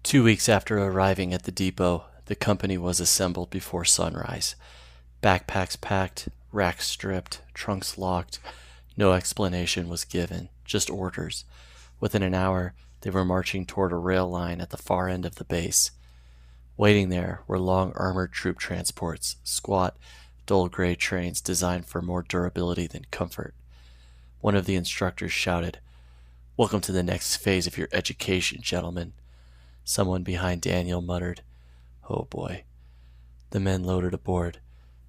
2 weeks after arriving at the depot, the company was assembled before sunrise. Backpacks packed, racks stripped, trunks locked. No explanation was given, just orders. Within an hour, they were marching toward a rail line at the far end of the base. Waiting there were long armored troop transports, squat, dull gray trains designed for more durability than comfort. One of the instructors shouted, "Welcome to the next phase of your education, gentlemen." Someone behind Daniel muttered, "Oh boy." The men loaded aboard.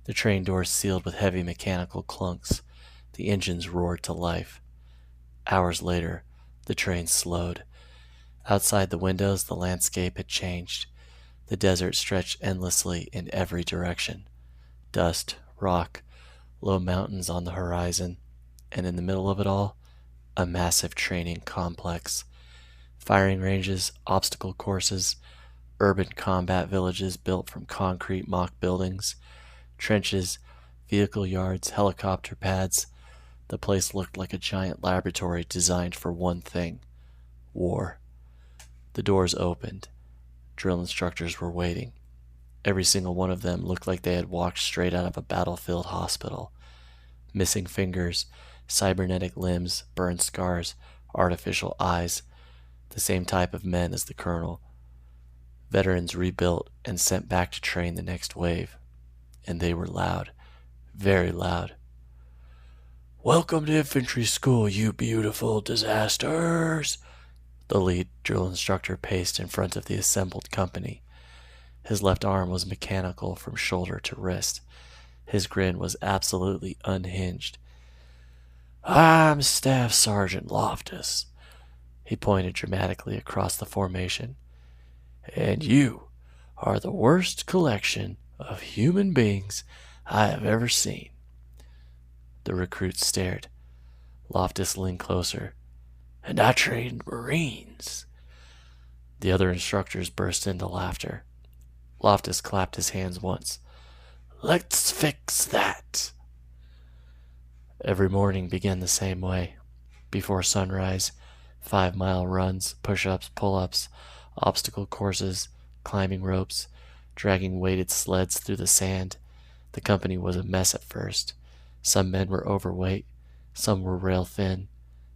The train doors sealed with heavy mechanical clunks. The engines roared to life. Hours later, the train slowed. Outside the windows, the landscape had changed. The desert stretched endlessly in every direction. Dust, rock, low mountains on the horizon, and in the middle of it all, a massive training complex. Firing ranges, obstacle courses, urban combat villages built from concrete mock buildings, trenches, vehicle yards, helicopter pads. The place looked like a giant laboratory designed for one thing: war. The doors opened. Drill instructors were waiting. Every single one of them looked like they had walked straight out of a battlefield hospital. Missing fingers, cybernetic limbs, burned scars, artificial eyes. The same type of men as the colonel. Veterans rebuilt and sent back to train the next wave. And they were loud, very loud. "Welcome to Infantry School, you beautiful disasters." The lead drill instructor paced in front of the assembled company. His left arm was mechanical from shoulder to wrist. His grin was absolutely unhinged. "I'm Staff Sergeant Loftus." He pointed dramatically across the formation. "And you are the worst collection of human beings I have ever seen." The recruits stared. Loftus leaned closer. "And I trained Marines." The other instructors burst into laughter. Loftus clapped his hands once. "Let's fix that." Every morning began the same way. Before sunrise, 5-mile runs, push-ups, pull-ups, obstacle courses, climbing ropes, dragging weighted sleds through the sand. The company was a mess at first. Some men were overweight, some were rail thin,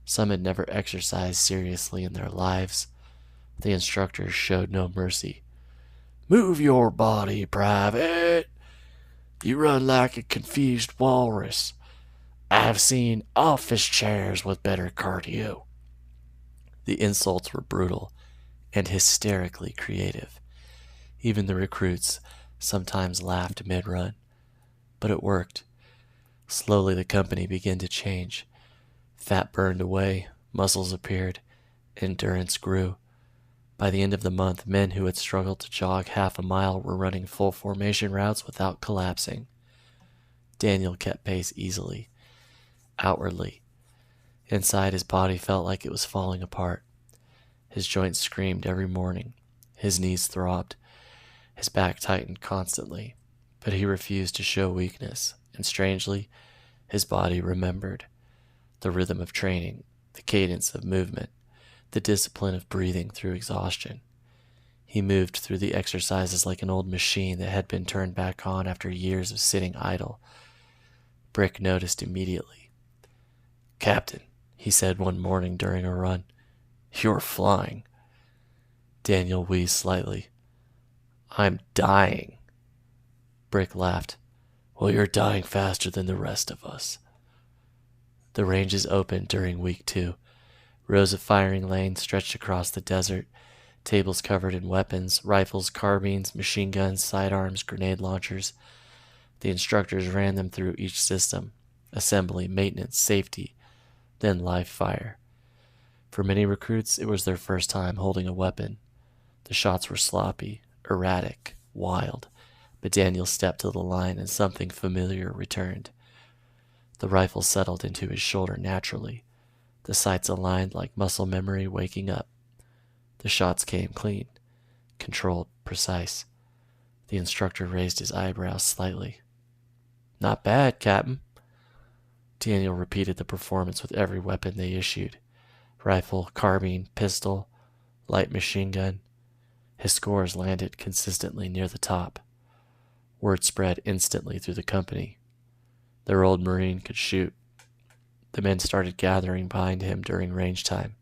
some had never exercised seriously in their lives. The instructors showed no mercy. "Move your body, Private. You run like a confused walrus. I've seen office chairs with better cardio." The insults were brutal and hysterically creative. Even the recruits sometimes laughed mid-run. But it worked. Slowly the company began to change. Fat burned away, muscles appeared, endurance grew. By the end of the month, men who had struggled to jog half a mile were running full formation routes without collapsing. Daniel kept pace easily, outwardly. Inside, his body felt like it was falling apart. His joints screamed every morning. His knees throbbed. His back tightened constantly. But he refused to show weakness, and strangely, his body remembered. The rhythm of training, the cadence of movement, the discipline of breathing through exhaustion. He moved through the exercises like an old machine that had been turned back on after years of sitting idle. Brick noticed immediately. "Captain," he said one morning during a run, "you're flying." Daniel wheezed slightly. "I'm dying." Brick laughed. "Well, you're dying faster than the rest of us." The ranges opened during week 2. Rows of firing lanes stretched across the desert, tables covered in weapons, rifles, carbines, machine guns, sidearms, grenade launchers. The instructors ran them through each system: assembly, maintenance, safety, then live fire. For many recruits, it was their first time holding a weapon. The shots were sloppy, erratic, wild, but Daniel stepped to the line and something familiar returned. The rifle settled into his shoulder naturally. The sights aligned like muscle memory waking up. The shots came clean, controlled, precise. The instructor raised his eyebrows slightly. "Not bad, Captain." Daniel repeated the performance with every weapon they issued: rifle, carbine, pistol, light machine gun. His scores landed consistently near the top. Word spread instantly through the company. Their old Marine could shoot. The men started gathering behind him during range time.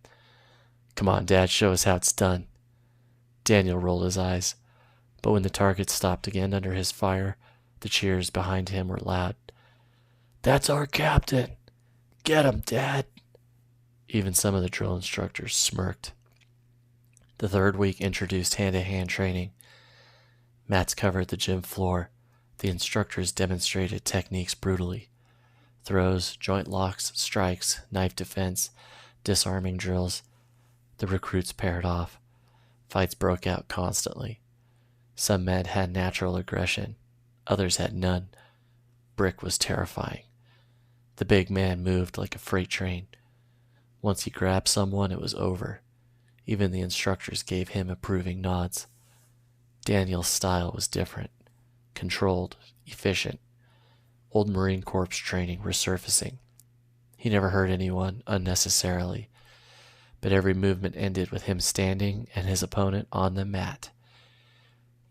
"Come on, Dad, show us how it's done." Daniel rolled his eyes, but when the target stopped again under his fire, the cheers behind him were loud. "That's our captain! Get him, Dad!" Even some of the drill instructors smirked. The third week introduced hand-to-hand training. Mats covered the gym floor. The instructors demonstrated techniques brutally. Throws, joint locks, strikes, knife defense, disarming drills. The recruits paired off. Fights broke out constantly. Some men had natural aggression. Others had none. Brick was terrifying. The big man moved like a freight train. Once he grabbed someone, it was over. Even the instructors gave him approving nods. Daniel's style was different. Controlled, efficient. Old Marine Corps training resurfacing. He never hurt anyone unnecessarily, but every movement ended with him standing and his opponent on the mat.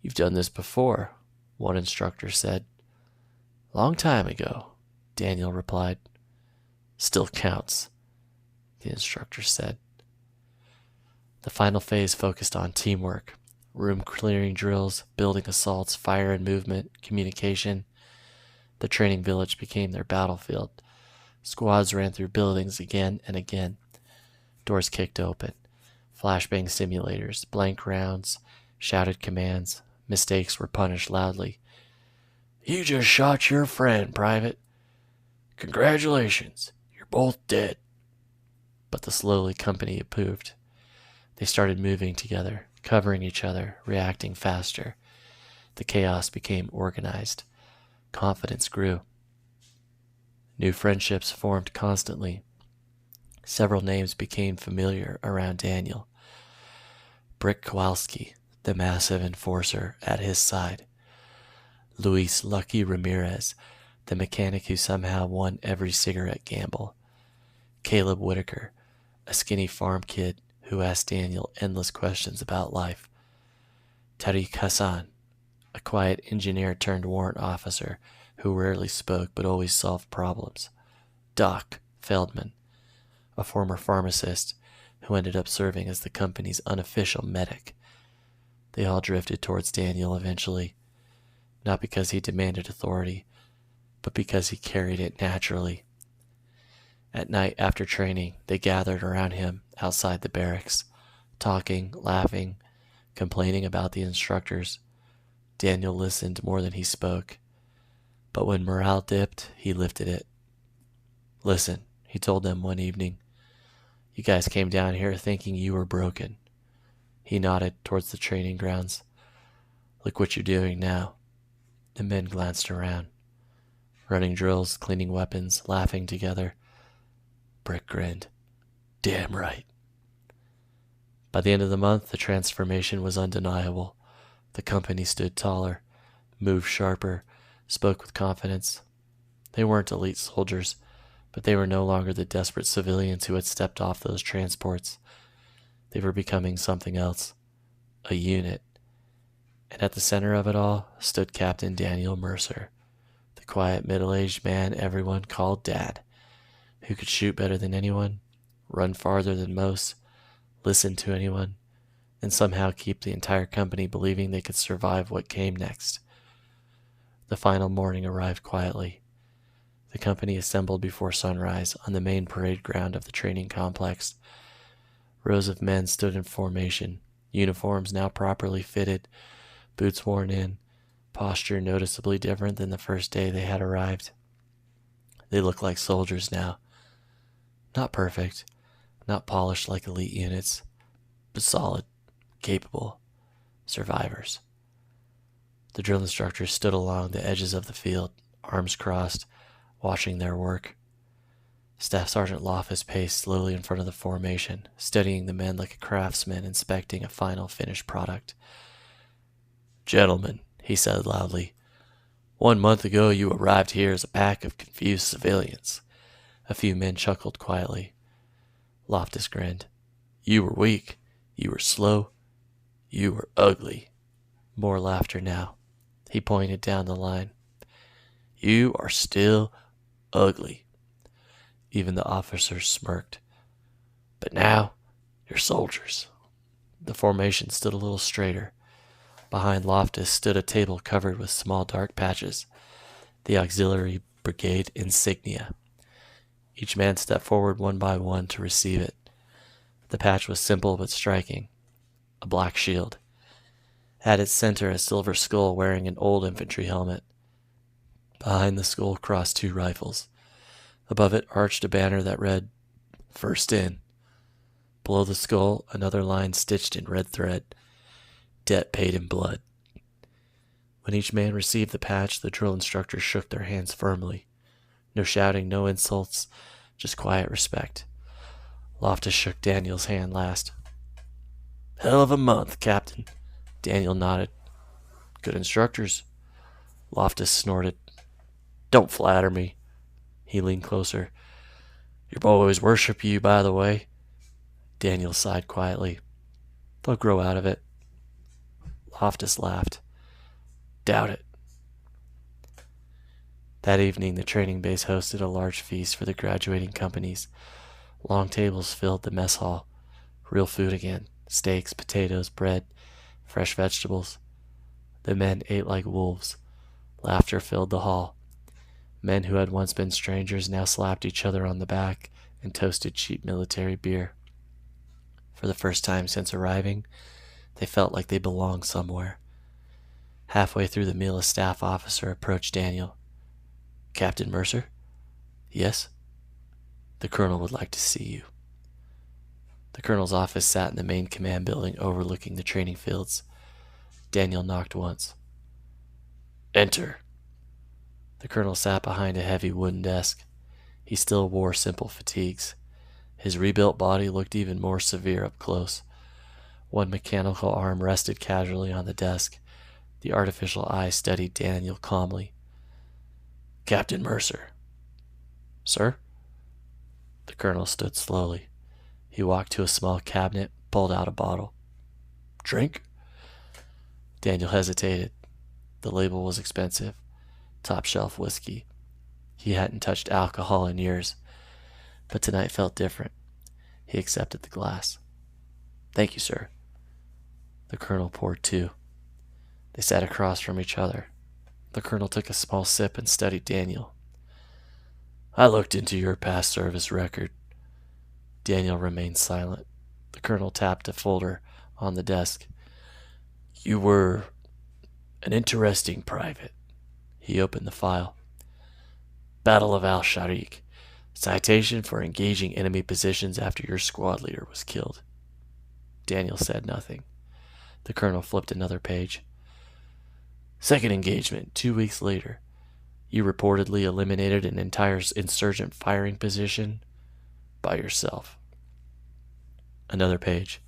"You've done this before," one instructor said. "Long time ago," Daniel replied. "Still counts," the instructor said. The final phase focused on teamwork, room clearing drills, building assaults, fire and movement, communication. The training village became their battlefield. Squads ran through buildings again and again. Doors kicked open. Flashbang simulators, blank rounds, shouted commands. Mistakes were punished loudly. "You just shot your friend, Private. Congratulations, you're both dead." But the slowly company approved. They started moving together, covering each other, reacting faster. The chaos became organized. Confidence grew. New friendships formed constantly. Several names became familiar around Daniel. Brick Kowalski, the massive enforcer, at his side. Luis Lucky Ramirez, the mechanic who somehow won every cigarette gamble. Caleb Whitaker, a skinny farm kid who asked Daniel endless questions about life. Tariq Hassan, a quiet engineer turned warrant officer who rarely spoke but always solved problems. Doc Feldman, a former pharmacist who ended up serving as the company's unofficial medic. They all drifted towards Daniel eventually, not because he demanded authority, but because he carried it naturally. At night after training, they gathered around him outside the barracks, talking, laughing, complaining about the instructors. Daniel listened more than he spoke, but when morale dipped, he lifted it. "Listen," he told them one evening, "you guys came down here thinking you were broken." He nodded towards the training grounds. "Look what you're doing now." The men glanced around. Running drills, cleaning weapons, laughing together. Brick grinned. "Damn right." By the end of the month, the transformation was undeniable. The company stood taller, moved sharper, spoke with confidence. They weren't elite soldiers, but they were no longer the desperate civilians who had stepped off those transports. They were becoming something else, a unit. And at the center of it all stood Captain Daniel Mercer, the quiet middle-aged man everyone called Dad, who could shoot better than anyone, run farther than most, listen to anyone, and somehow keep the entire company believing they could survive what came next. The final morning arrived quietly. The company assembled before sunrise on the main parade ground of the training complex. Rows of men stood in formation, uniforms now properly fitted, boots worn in, posture noticeably different than the first day they had arrived. They looked like soldiers now. Not perfect, not polished like elite units, but solid, capable, survivors. The drill instructors stood along the edges of the field, arms crossed, watching their work. Staff Sergeant Loftus paced slowly in front of the formation, studying the men like a craftsman inspecting a final finished product. "Gentlemen," he said loudly, "1 month ago you arrived here as a pack of confused civilians." A few men chuckled quietly. Loftus grinned. "You were weak. You were slow. You were ugly. More laughter now. He pointed down the line. You are still ugly. Even the officers smirked. But now, you're soldiers. The formation stood a little straighter. Behind Loftus stood a table covered with small dark patches, the auxiliary brigade insignia. Each man stepped forward one by one to receive it. The patch was simple but striking. A black shield. At its center, a silver skull wearing an old infantry helmet. Behind the skull crossed two rifles. Above it arched a banner that read, First In. Below the skull, another line stitched in red thread, Debt paid in blood. When each man received the patch, the drill instructors shook their hands firmly. No shouting, no insults, just quiet respect. Loftus shook Daniel's hand last. Hell of a month, Captain. Daniel nodded. Good instructors. Loftus snorted. Don't flatter me. He leaned closer. Your boys worship you, by the way. Daniel sighed quietly. They'll grow out of it. Loftus laughed. Doubt it. That evening, the training base hosted a large feast for the graduating companies. Long tables filled the mess hall. Real food again. Steaks, potatoes, bread, fresh vegetables. The men ate like wolves. Laughter filled the hall. Men who had once been strangers now slapped each other on the back and toasted cheap military beer. For the first time since arriving, they felt like they belonged somewhere. Halfway through the meal, a staff officer approached Daniel. Captain Mercer? Yes? The colonel would like to see you. The colonel's office sat in the main command building overlooking the training fields. Daniel knocked once. Enter. The colonel sat behind a heavy wooden desk. He still wore simple fatigues. His rebuilt body looked even more severe up close. One mechanical arm rested casually on the desk. The artificial eye studied Daniel calmly. Captain Mercer. Sir? The colonel stood slowly. He walked to a small cabinet, pulled out a bottle. Drink? Daniel hesitated. The label was expensive. Top shelf whiskey. He hadn't touched alcohol in years, but tonight felt different. He accepted the glass. Thank you, sir. The colonel poured two. They sat across from each other. The colonel took a small sip and studied Daniel. I looked into your past service record. Daniel remained silent. The colonel tapped a folder on the desk. You were an interesting private. He opened the file. Battle of al-Sharik. Citation for engaging enemy positions after your squad leader was killed. Daniel said nothing. The colonel flipped another page. Second engagement, 2 weeks later. You reportedly eliminated an entire insurgent firing position by yourself. Another page.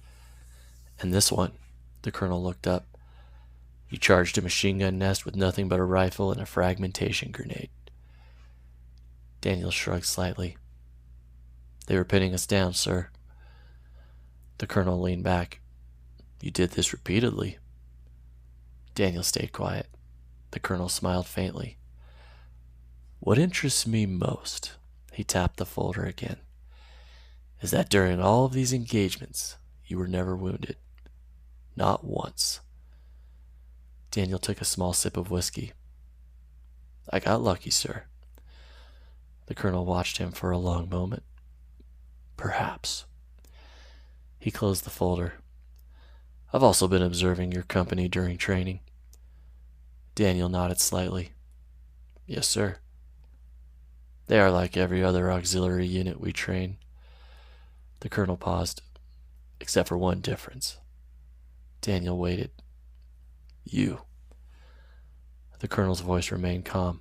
And this one, the colonel looked up. You charged a machine gun nest with nothing but a rifle and a fragmentation grenade. Daniel shrugged slightly. They were pinning us down, sir. The colonel leaned back. You did this repeatedly. Daniel stayed quiet. The colonel smiled faintly. What interests me most, he tapped the folder again, is that during all of these engagements, you were never wounded. Not once. Daniel took a small sip of whiskey. I got lucky, sir. The colonel watched him for a long moment. Perhaps. He closed the folder. I've also been observing your company during training. Daniel nodded slightly. Yes, sir. They are like every other auxiliary unit we train. The colonel paused, except for one difference. Daniel waited. You. The colonel's voice remained calm.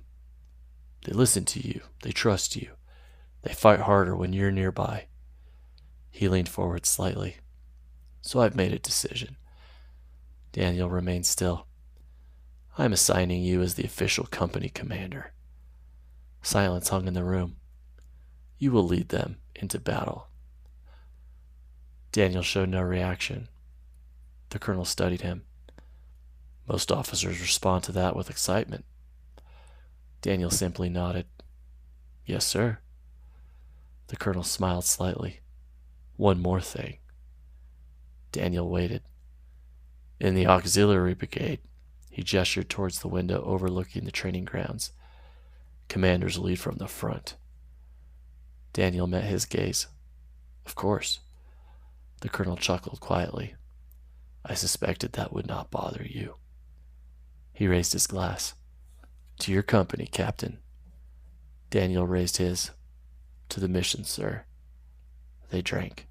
They listen to you. They trust you. They fight harder when you're nearby. He leaned forward slightly. So I've made a decision. Daniel remained still. I'm assigning you as the official company commander. Silence hung in the room. You will lead them into battle. Daniel showed no reaction. The colonel studied him. Most officers respond to that with excitement. Daniel simply nodded. Yes, sir. The colonel smiled slightly. One more thing. Daniel waited. In the auxiliary brigade, he gestured towards the window overlooking the training grounds. Commanders lead from the front. Daniel met his gaze. Of course. The colonel chuckled quietly. I suspected that would not bother you. He raised his glass. To your company, Captain. Daniel raised his. To the mission, sir. They drank.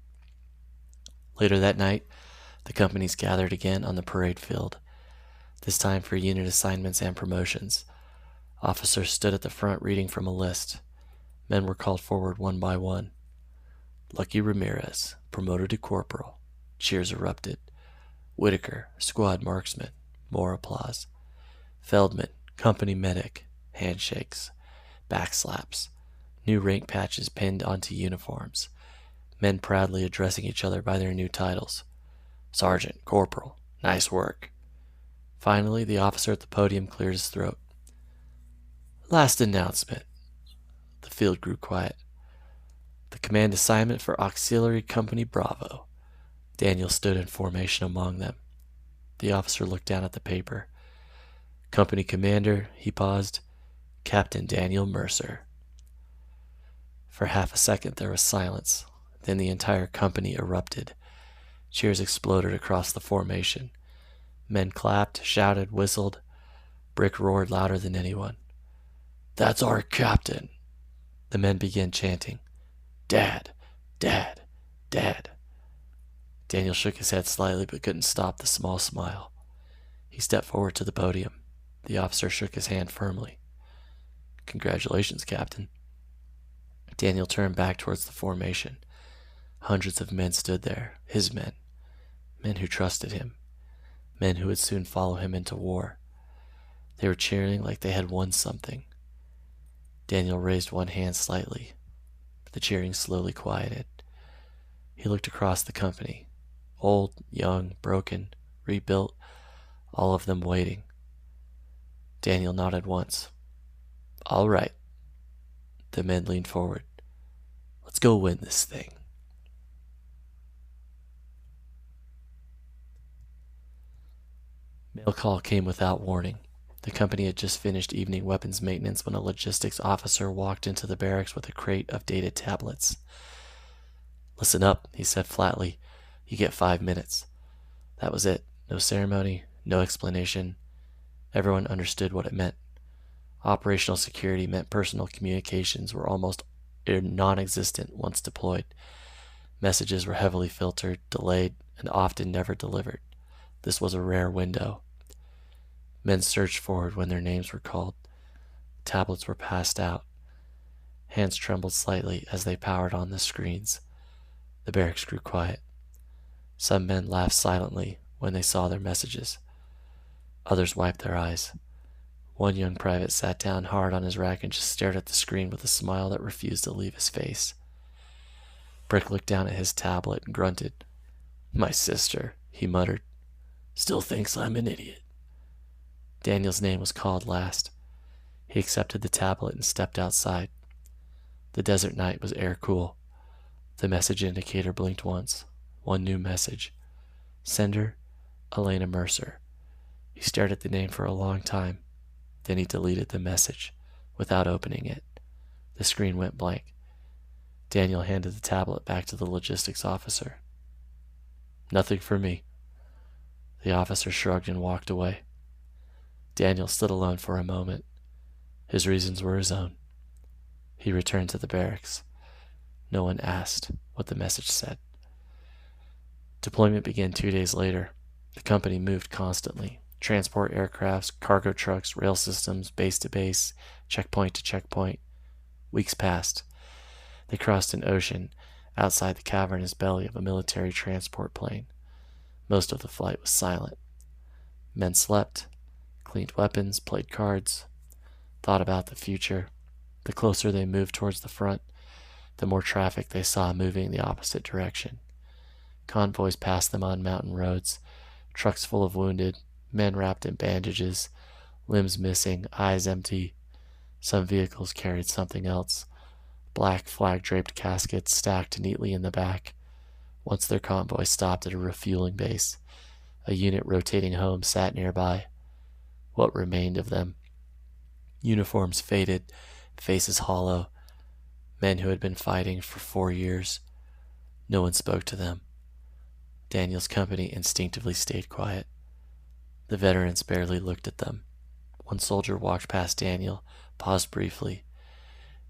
Later that night, the companies gathered again on the parade field, this time for unit assignments and promotions. Officers stood at the front reading from a list. Men were called forward one by one. Lucky Ramirez, promoted to corporal. Cheers erupted. Whitaker, squad marksman. More applause. Feldman, company medic. Handshakes. Backslaps. New rank patches pinned onto uniforms. Men proudly addressing each other by their new titles. Sergeant, corporal, nice work. Finally, the officer at the podium cleared his throat. Last announcement. The field grew quiet. The command assignment for Auxiliary Company Bravo. Daniel stood in formation among them. The officer looked down at the paper. Company commander, he paused, Captain Daniel Mercer. For half a second there was silence. Then the entire company erupted. Cheers exploded across the formation. Men clapped, shouted, whistled. Brick roared louder than anyone. That's our captain. The men began chanting. Dad, Dad, Dad. Daniel shook his head slightly but couldn't stop the small smile. He stepped forward to the podium. The officer shook his hand firmly. Congratulations, Captain. Daniel turned back towards the formation. Hundreds of men stood there, his men. Men who trusted him. Men who would soon follow him into war. They were cheering like they had won something. Daniel raised one hand slightly. The cheering slowly quieted. He looked across the company. Old, young, broken, rebuilt, all of them waiting. Daniel nodded once. All right. The men leaned forward. Let's go win this thing. Mail call came without warning. The company had just finished evening weapons maintenance when a logistics officer walked into the barracks with a crate of data tablets. Listen up, he said flatly. You get 5 minutes. That was it. No ceremony, no explanation. Everyone understood what it meant. Operational security meant personal communications were almost non-existent once deployed. Messages were heavily filtered, delayed, and often never delivered. This was a rare window. Men surged forward when their names were called. Tablets were passed out. Hands trembled slightly as they powered on the screens. The barracks grew quiet. Some men laughed silently when they saw their messages. Others wiped their eyes. One young private sat down hard on his rack and just stared at the screen with a smile that refused to leave his face. Brick looked down at his tablet and grunted. My sister, he muttered, still thinks I'm an idiot. Daniel's name was called last. He accepted the tablet and stepped outside. The desert night was air cool. The message indicator blinked once. One new message. Sender, Elena Mercer. He stared at the name for a long time. Then he deleted the message without opening it. The screen went blank. Daniel handed the tablet back to the logistics officer. Nothing for me. The officer shrugged and walked away. Daniel stood alone for a moment. His reasons were his own. He returned to the barracks. No one asked what the message said. Deployment began 2 days later. The company moved constantly. Transport aircrafts, cargo trucks, rail systems, base to base, checkpoint to checkpoint. Weeks passed. They crossed an ocean outside the cavernous belly of a military transport plane. Most of the flight was silent. Men slept, cleaned weapons, played cards, thought about the future. The closer they moved towards the front, the more traffic they saw moving in the opposite direction. Convoys passed them on mountain roads. Trucks full of wounded, men wrapped in bandages, limbs missing, eyes empty. Some vehicles carried something else. Black flag-draped caskets stacked neatly in the back. Once their convoy stopped at a refueling base, a unit rotating home sat nearby. What remained of them? Uniforms faded, faces hollow. Men who had been fighting for 4 years. No one spoke to them. Daniel's company instinctively stayed quiet. The veterans barely looked at them. One soldier walked past Daniel, paused briefly.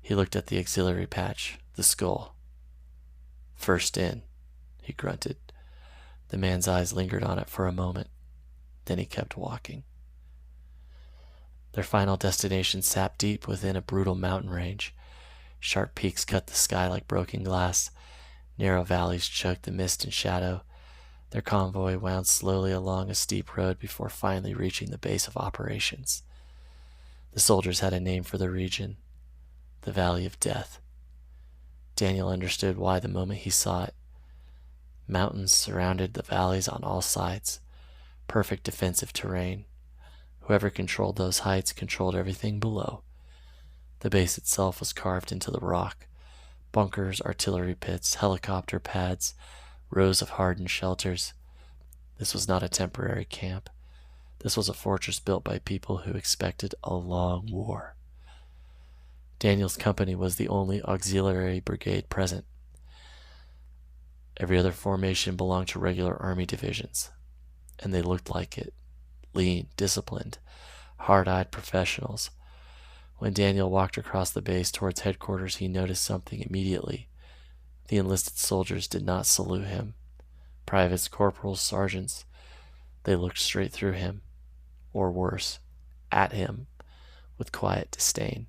He looked at the auxiliary patch, the skull. "First in," he grunted. The man's eyes lingered on it for a moment. Then he kept walking. Their final destination sat deep within a brutal mountain range. Sharp peaks cut the sky like broken glass. Narrow valleys choked the mist and shadow. Their convoy wound slowly along a steep road before finally reaching the base of operations. The soldiers had a name for the region: the Valley of Death. Daniel understood why the moment he saw it. Mountains surrounded the valleys on all sides. Perfect defensive terrain. Whoever controlled those heights controlled everything below. The base itself was carved into the rock. Bunkers, artillery pits, helicopter pads, rows of hardened shelters. This was not a temporary camp. This was a fortress built by people who expected a long war. Daniel's company was the only auxiliary brigade present. Every other formation belonged to regular army divisions, and they looked like it. Lean, disciplined, hard-eyed professionals. When Daniel walked across the base towards headquarters, he noticed something immediately. The enlisted soldiers did not salute him. Privates, corporals, sergeants, they looked straight through him, or worse, at him, with quiet disdain.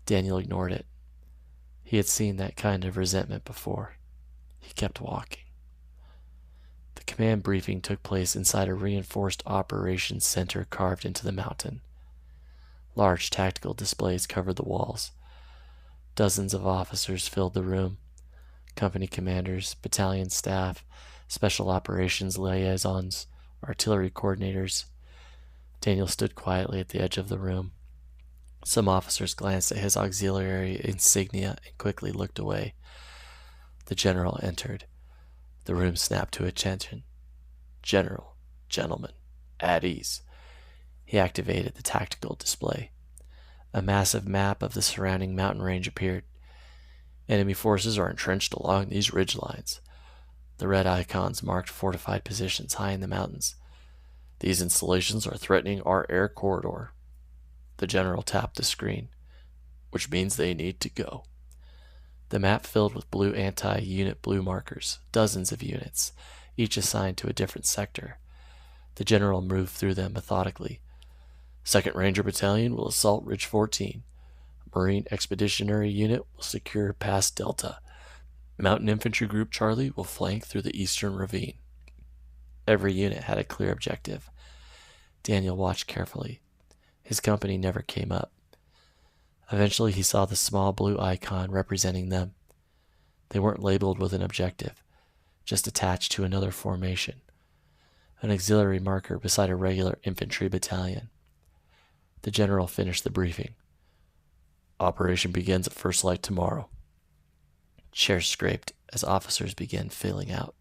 Daniel ignored it. He had seen that kind of resentment before. He kept walking. The command briefing took place inside a reinforced operations center carved into the mountain. Large tactical displays covered the walls. Dozens of officers filled the room. Company commanders, battalion staff, special operations liaisons, artillery coordinators. Daniel stood quietly at the edge of the room. Some officers glanced at his auxiliary insignia and quickly looked away. The general entered. The room snapped to attention. "General, gentlemen, at ease." He activated the tactical display. A massive map of the surrounding mountain range appeared. Enemy forces are entrenched along these ridge lines. The red icons marked fortified positions high in the mountains. These installations are threatening our air corridor. The general tapped the screen, which means they need to go. The map filled with blue anti-unit blue markers, dozens of units, each assigned to a different sector. The general moved through them methodically. 2nd Ranger Battalion will assault Ridge 14. Marine Expeditionary Unit will secure Pass Delta. Mountain Infantry Group Charlie will flank through the eastern ravine. Every unit had a clear objective. Daniel watched carefully. His company never came up. Eventually he saw the small blue icon representing them. They weren't labeled with an objective, just attached to another formation. An auxiliary marker beside a regular infantry battalion. The general finished the briefing. "Operation begins at first light tomorrow." Chairs scraped as officers began filling out.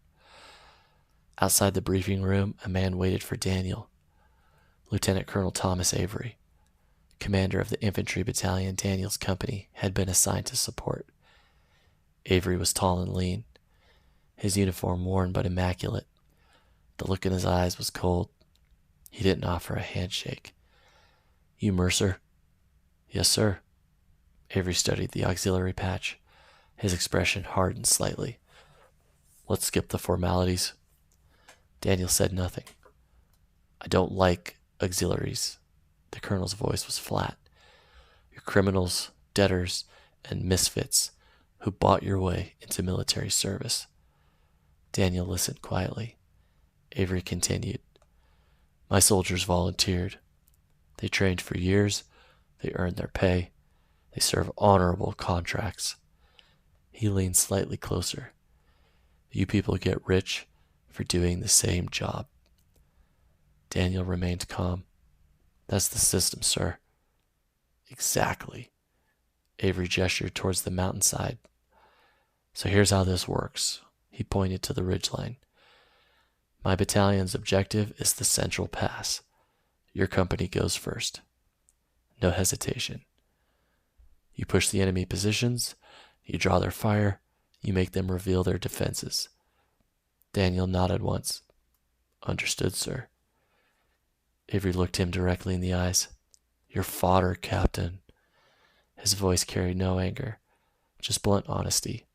Outside the briefing room, a man waited for Daniel. Lieutenant Colonel Thomas Avery, commander of the infantry battalion Daniel's company had been assigned to support. Avery was tall and lean, his uniform worn but immaculate. The look in his eyes was cold. He didn't offer a handshake. "You Mercer?" "Yes, sir." Avery studied the auxiliary patch. His expression hardened slightly. "Let's skip the formalities." Daniel said nothing. "I don't like auxiliaries." The colonel's voice was flat. "You're criminals, debtors, and misfits who bought your way into military service." Daniel listened quietly. Avery continued. "My soldiers volunteered. They trained for years. They earned their pay. They serve honorable contracts." He leaned slightly closer. "You people get rich for doing the same job. Daniel remained calm. That's the system, sir. Exactly. Avery gestured towards the mountainside. So here's how this works. He pointed to the ridgeline. My battalion's objective is the Central Pass. Your company goes first. No hesitation. You push the enemy positions, you draw their fire, you make them reveal their defenses. Daniel nodded once. Understood, sir. Avery looked him directly in the eyes. You're fodder, Captain. His voice carried no anger, just blunt honesty.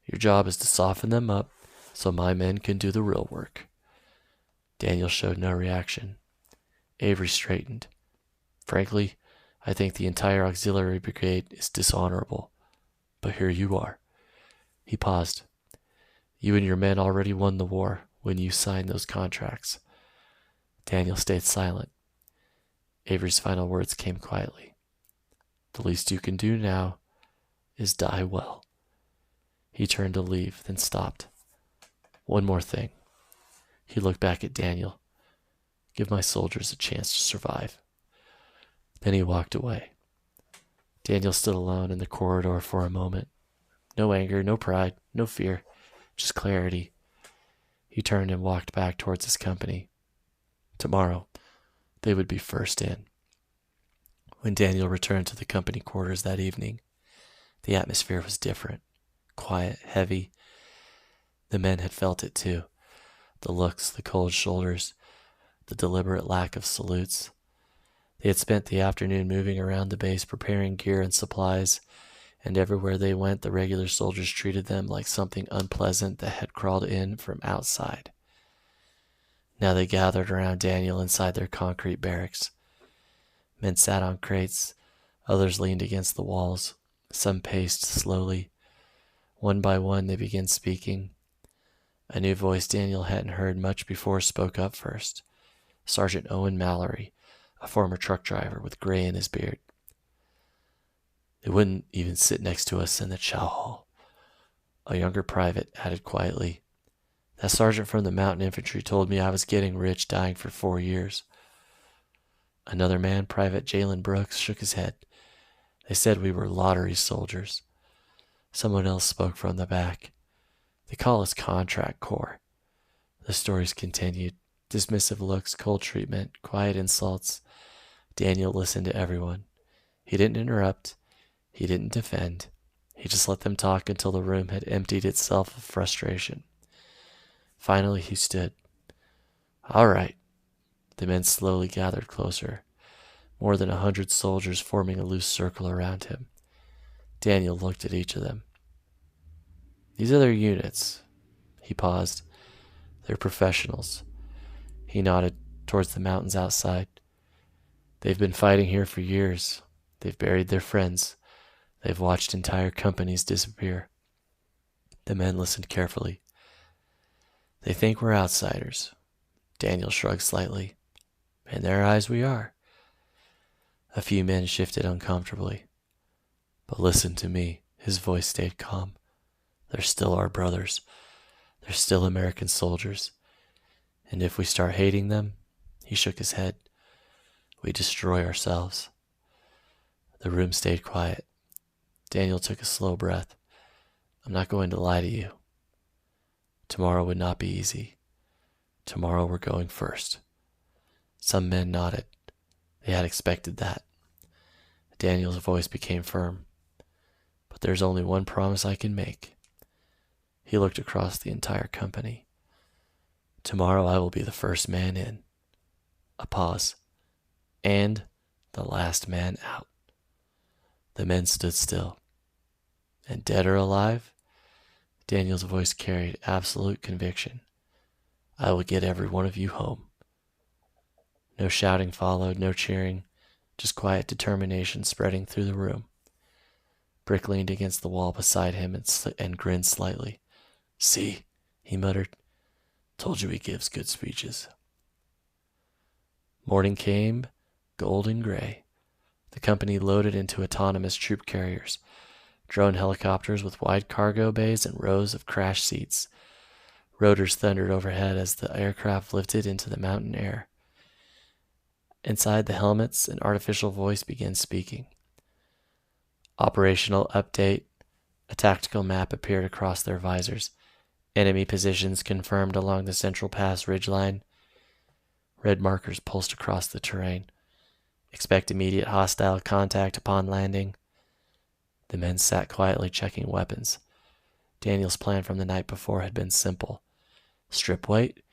Your job is to soften them up so my men can do the real work. Daniel showed no reaction. Avery straightened. Frankly, I think the entire auxiliary brigade is dishonorable. But here you are. He paused. You and your men already won the war when you signed those contracts. Daniel stayed silent. Avery's final words came quietly. The least you can do now is die well. He turned to leave, then stopped. One more thing. He looked back at Daniel. Give my soldiers a chance to survive. Then he walked away. Daniel stood alone in the corridor for a moment. No anger, no pride, no fear, just clarity. He turned and walked back towards his company. Tomorrow, they would be first in. When Daniel returned to the company quarters that evening, the atmosphere was different. Quiet, heavy. The men had felt it too. The looks, the cold shoulders, the deliberate lack of salutes. They had spent the afternoon moving around the base preparing gear and supplies, and everywhere they went the regular soldiers treated them like something unpleasant that had crawled in from outside. Now they gathered around Daniel inside their concrete barracks. Men sat on crates, others leaned against the walls, some paced slowly. One by one they began speaking. A new voice Daniel hadn't heard much before spoke up first. Sergeant Owen Mallory, a former truck driver with gray in his beard. They wouldn't even sit next to us in the chow hall. A younger private added quietly, that sergeant from the mountain infantry told me I was getting rich dying for 4 years. Another man, Private Jalen Brooks, shook his head. They said we were lottery soldiers. Someone else spoke from the back. They call us contract corps. The stories continued. Dismissive looks, cold treatment, quiet insults. Daniel listened to everyone. He didn't interrupt. He didn't defend. He just let them talk until the room had emptied itself of frustration. Finally, he stood. All right. The men slowly gathered closer, more than 100 soldiers forming a loose circle around him. Daniel looked at each of them. These are their units. He paused. They're professionals. He nodded towards the mountains outside. They've been fighting here for years. They've buried their friends. They've watched entire companies disappear. The men listened carefully. They think we're outsiders. Daniel shrugged slightly. In their eyes, we are. A few men shifted uncomfortably. But listen to me. His voice stayed calm. They're still our brothers. They're still American soldiers. And if we start hating them, he shook his head, we destroy ourselves. The room stayed quiet. Daniel took a slow breath. I'm not going to lie to you. Tomorrow would not be easy. Tomorrow we're going first. Some men nodded. They had expected that. Daniel's voice became firm. But there's only one promise I can make. He looked across the entire company. Tomorrow I will be the first man in. A pause. And the last man out. The men stood still. And dead or alive? Daniel's voice carried absolute conviction. I will get every one of you home. No shouting followed, no cheering, just quiet determination spreading through the room. Brick leaned against the wall beside him and grinned slightly. See, he muttered. Told you he gives good speeches. Morning came, gold and gray. The company loaded into autonomous troop carriers, drone helicopters with wide cargo bays and rows of crash seats. Rotors thundered overhead as the aircraft lifted into the mountain air. Inside the helmets, an artificial voice began speaking. Operational update. A tactical map appeared across their visors. Enemy positions confirmed along the Central Pass ridgeline. Red markers pulsed across the terrain. Expect immediate hostile contact upon landing. The men sat quietly checking weapons. Daniel's plan from the night before had been simple. Strip weight,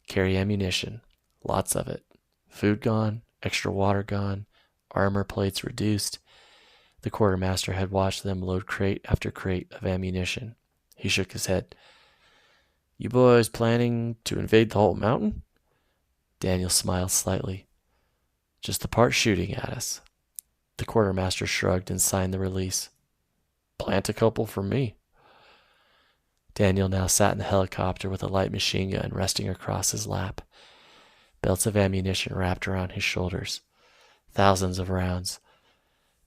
carry ammunition, lots of it. Food gone, extra water gone, armor plates reduced. The quartermaster had watched them load crate after crate of ammunition. He shook his head. You boys planning to invade the whole mountain? Daniel smiled slightly. Just the part shooting at us. The quartermaster shrugged and signed the release. Plant a couple for me. Daniel now sat in the helicopter with a light machine gun resting across his lap. Belts of ammunition wrapped around his shoulders. Thousands of rounds.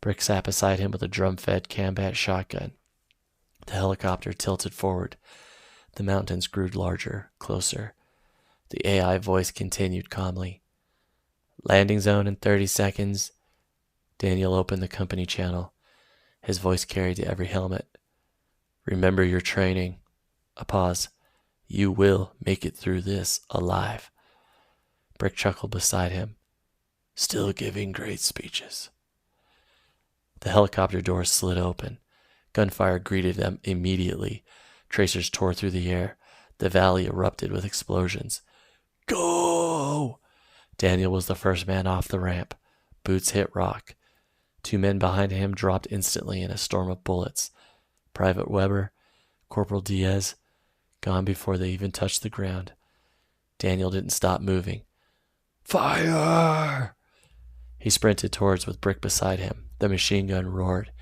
Brick sat beside him with a drum-fed combat shotgun. The helicopter tilted forward. The mountains grew larger, closer. The AI voice continued calmly. Landing zone in 30 seconds. Daniel opened the company channel. His voice carried to every helmet. Remember your training. A pause. You will make it through this alive. Brick chuckled beside him. Still giving great speeches. The helicopter doors slid open. Gunfire greeted them immediately. Tracers tore through the air. The valley erupted with explosions. Go! Daniel was the first man off the ramp. Boots hit rock. Two men behind him dropped instantly in a storm of bullets. Private Weber, Corporal Diaz, gone before they even touched the ground. Daniel didn't stop moving. Fire! He sprinted towards with Brick beside him. The machine gun roared.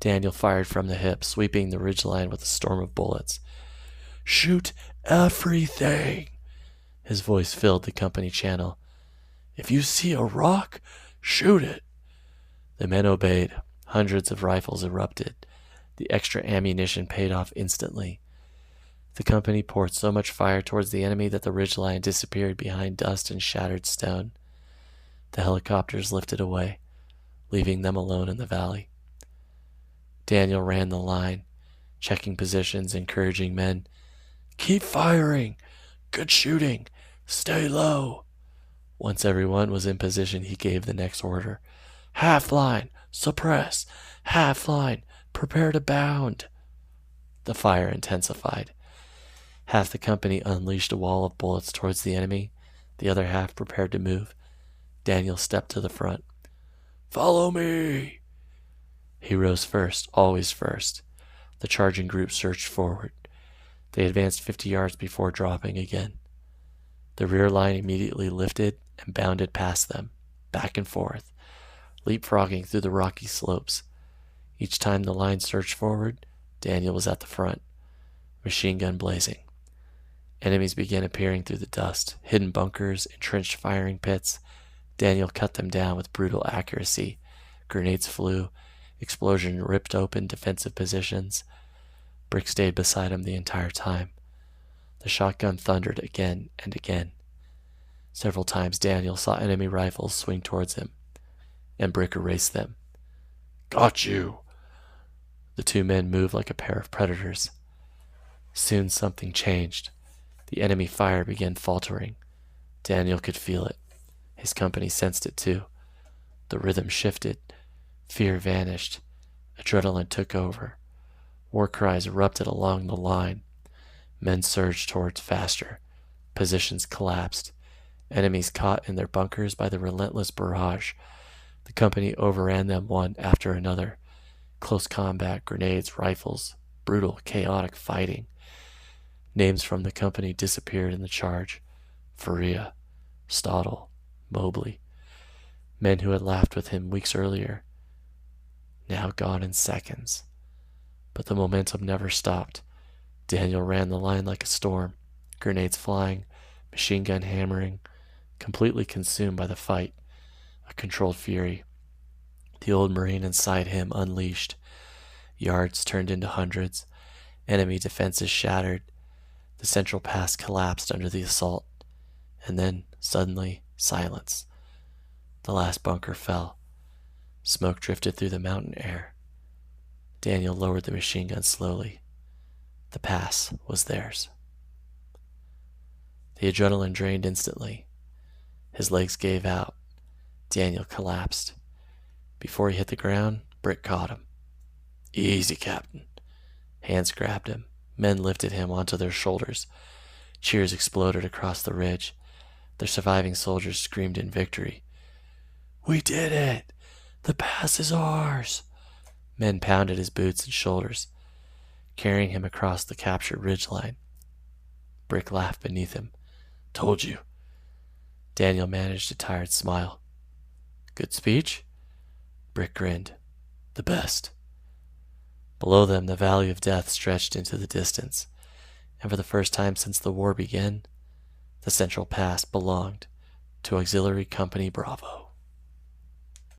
Daniel fired from the hip, sweeping the ridgeline with a storm of bullets. Shoot everything! His voice filled the company channel. If you see a rock, shoot it. The men obeyed. Hundreds of rifles erupted. The extra ammunition paid off instantly. The company poured so much fire towards the enemy that the ridgeline disappeared behind dust and shattered stone. The helicopters lifted away, leaving them alone in the valley. Daniel ran the line, checking positions, encouraging men. Keep firing! Good shooting! Stay low! Once everyone was in position, he gave the next order. Half line! Suppress! Half line! Prepare to bound! The fire intensified. Half the company unleashed a wall of bullets towards the enemy. The other half prepared to move. Daniel stepped to the front. Follow me! He rose first, always first. The charging group surged forward. They advanced 50 yards before dropping again. The rear line immediately lifted and bounded past them, back and forth, leapfrogging through the rocky slopes. Each time the line surged forward, Daniel was at the front, machine gun blazing. Enemies began appearing through the dust, hidden bunkers, entrenched firing pits. Daniel cut them down with brutal accuracy. Grenades flew. Explosion ripped open defensive positions. Brick stayed beside him the entire time. The shotgun thundered again and again. Several times Daniel saw enemy rifles swing towards him, and Brick erased them. Got you! The two men moved like a pair of predators. Soon something changed. The enemy fire began faltering. Daniel could feel it. His company sensed it too. The rhythm shifted. Fear vanished. Adrenaline took over. War cries erupted along the line. Men surged towards faster. Positions collapsed. Enemies caught in their bunkers by the relentless barrage. The company overran them one after another. Close combat, grenades, rifles, brutal, chaotic fighting. Names from the company disappeared in the charge. Faria, Stottle, Mobley. Men who had laughed with him weeks earlier. Now gone in seconds. But the momentum never stopped. Daniel ran the line like a storm. Grenades flying, machine gun hammering, completely consumed by the fight. A controlled fury. The old Marine inside him unleashed. Yards turned into hundreds. Enemy defenses shattered. The Central Pass collapsed under the assault. And then, suddenly, silence. The last bunker fell. Smoke drifted through the mountain air. Daniel lowered the machine gun slowly. The pass was theirs. The adrenaline drained instantly. His legs gave out. Daniel collapsed. Before he hit the ground, Brick caught him. "Easy, Captain." Hands grabbed him. Men lifted him onto their shoulders. Cheers exploded across the ridge. The surviving soldiers screamed in victory. "We did it! The pass is ours!" Men pounded his boots and shoulders, carrying him across the captured ridgeline. Brick laughed beneath him. "Told you." Daniel managed a tired smile. "Good speech?" Brick grinned. "The best." Below them, the valley of death stretched into the distance, and for the first time since the war began, the Central Pass belonged to Auxiliary Company Bravo.